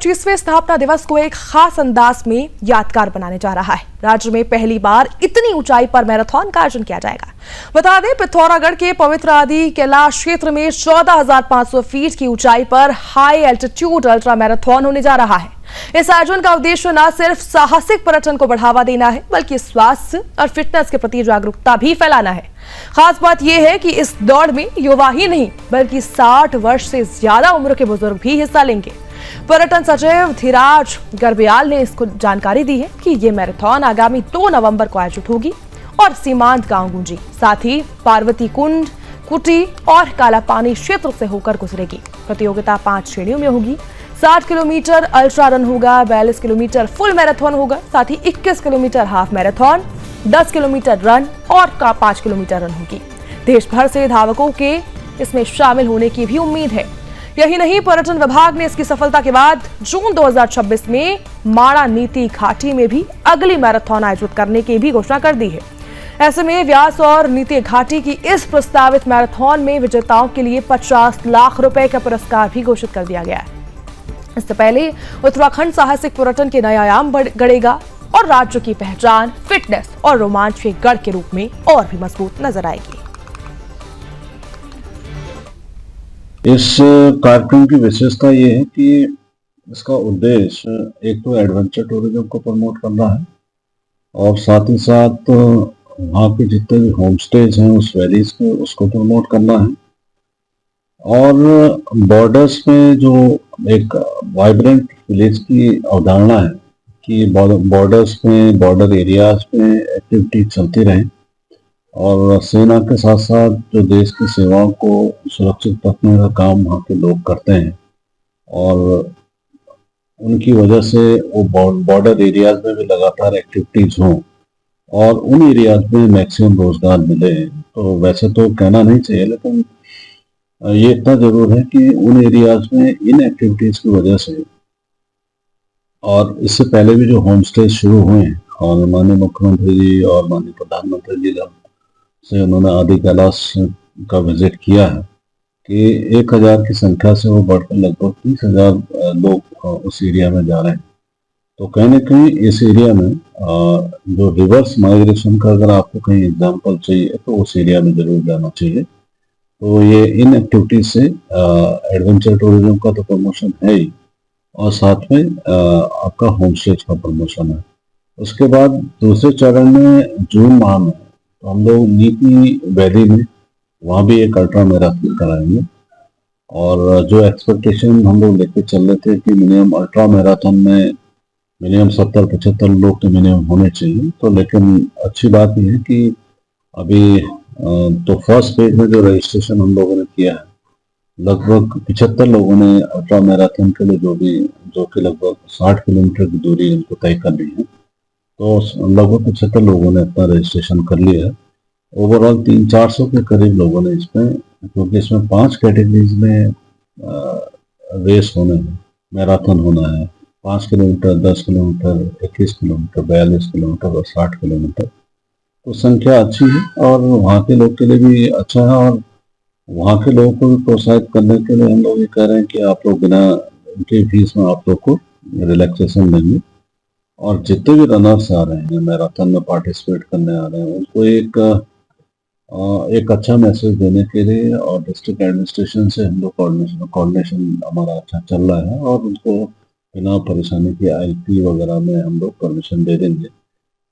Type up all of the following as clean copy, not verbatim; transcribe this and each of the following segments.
25वें स्थापना दिवस को एक खास अंदाज में यादगार बनाने जा रहा है। राज्य में पहली बार इतनी ऊंचाई पर मैराथन का आयोजन किया जाएगा। बता दें, पिथौरागढ़ के पवित्र आदि कैलाश क्षेत्र में 14,500 फीट की ऊंचाई पर हाई एल्टीट्यूड अल्ट्रा मैराथन होने जा रहा है। इस आयोजन का उद्देश्य न सिर्फ साहसिक पर्यटन को बढ़ावा देना है, बल्कि स्वास्थ्य और फिटनेस के प्रति जागरूकता भी फैलाना है। खास बात यह है कि इस दौड़ में युवा ही नहीं, बल्कि 60 वर्ष से ज्यादा उम्र के बुजुर्ग भी हिस्सा लेंगे। पर्यटन सचिव धीराज गर्ब्याल ने इसको जानकारी दी है कि ये मैराथन आगामी 2 नवंबर को आयोजित होगी और सीमांत गांव गुंजी, साथ ही पार्वती कुंड, कुटी और कालापानी क्षेत्र से होकर गुजरेगी। प्रतियोगिता 5 श्रेणियों में होगी। 60 किलोमीटर अल्ट्रा रन होगा, 42 किलोमीटर फुल मैराथन होगा, साथ ही 21 kilometre half marathon, 10 kilometre run और 5 किलोमीटर रन होगी। देश भर से धावकों के इसमें शामिल होने की भी उम्मीद है। यही नहीं, पर्यटन विभाग ने इसकी सफलता के बाद जून 2026 में माड़ा नीति घाटी में भी अगली मैराथन आयोजित करने की भी घोषणा कर दी है। ऐसे में व्यास और नीति घाटी की इस प्रस्तावित मैराथन में विजेताओं के लिए 50 लाख रुपए का पुरस्कार भी घोषित कर दिया गया है। इससे पहले उत्तराखंड साहसिक पर्यटन के नए आयाम गढ़ेगा और राज्य की पहचान फिटनेस और रोमांच के गढ़ के रूप में और भी मजबूत नजर आएगी। इस कार्यक्रम की विशेषता ये है कि इसका उद्देश्य एक तो एडवेंचर टूरिज्म को प्रमोट करना है और साथ ही साथ वहाँ के जितने भी होम स्टेज हैं उस वैलीज को उसको प्रमोट करना है। और बॉर्डर्स में जो एक वाइब्रेंट विलेज की अवधारणा है कि बॉर्डर्स में, बॉर्डर एरियाज में एक्टिविटी चलती रहे और सेना के साथ साथ जो देश की सेवाओं को सुरक्षित रखने का काम वहाँ के लोग करते हैं और उनकी वजह से वो बॉर्डर एरियाज में भी लगातार एक्टिविटीज हों और उन एरियाज में मैक्सिमम रोजगार मिले। तो वैसे तो कहना नहीं चाहिए, लेकिन ये इतना जरूर है कि उन एरियाज में इन एक्टिविटीज की वजह से और इससे पहले भी जो होम स्टे शुरू हुए हैं और माननीय मुख्यमंत्री जी और माननीय प्रधानमंत्री जी जब से उन्होंने आदि कैलाश का विजिट किया है कि 1000 की संख्या से वो बढ़कर लगभग 30,000 लोग उस एरिया में जा रहे हैं। तो कहीं ना कहीं इस एरिया में जो रिवर्स माइग्रेशन का अगर आपको कहीं एग्जाम्पल चाहिए तो उस एरिया में जरूर जाना चाहिए। तो ये इन एक्टिविटीज से एडवेंचर टूरिज्म का तो प्रमोशन है ही और साथ में आपका होम स्टेज का प्रमोशन है। उसके बाद दूसरे चरण में जून माह में तो हम लोग नीति वैली में वहाँ भी एक अल्ट्रा मैराथन कराएंगे और जो एक्सपेक्टेशन हम लोग लेके चल रहे थे कि मिनिमम अल्ट्रा मैराथन में मिनिमम 70-75 लोग तो मिनिमम होने चाहिए। तो लेकिन अच्छी बात यह है कि अभी तो फर्स्ट फेज में जो रजिस्ट्रेशन हम लोगों ने किया है लगभग 75 लोगों ने अल्ट्रा मैराथन के लिए जो कि लगभग 60 किलोमीटर की दूरी उनको तय करनी है। तो लगभग 75 लोगों ने अपना रजिस्ट्रेशन कर लिया है। ओवरऑल 300-400 के करीब लोगों ने इसमें, क्योंकि इसमें 5 कैटेगरीज में रेस होने हैं, मैराथन होना है, 5 किलोमीटर, 10 किलोमीटर, 21 किलोमीटर, 42 किलोमीटर और 60 किलोमीटर। तो संख्या अच्छी है और वहाँ के लोग के लिए भी अच्छा है और वहाँ के लोगों को भी प्रोत्साहित करने के लिए हम लोग ये कह रहे हैं कि आप लोग बिना उनकी फीस में आप लोग को रिलैक्सेशन देंगे और जितने भी रनर्स आ रहे हैं मैराथन में पार्टिसिपेट करने आ रहे हैं उनको एक अच्छा मैसेज देने के लिए और डिस्ट्रिक्ट एडमिनिस्ट्रेशन से हम लोग कोऑर्डिनेशन हमारा अच्छा चल रहा है और उनको बिना परेशानी की आईपी वगैरह में हम लोग परमिशन दे देंगे।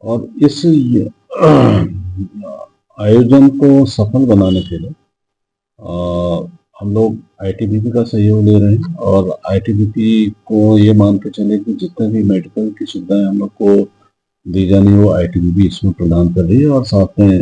और इस आयोजन को सफल बनाने के लिए हम लोग आईटीबीपी का सहयोग ले रहे हैं और आईटीबीपी को ये मान के चले कि जितने भी मेडिकल की सुविधाएं हम लोग को दी जानी है वो आईटीबीपी इसमें प्रदान कर रही है और साथ में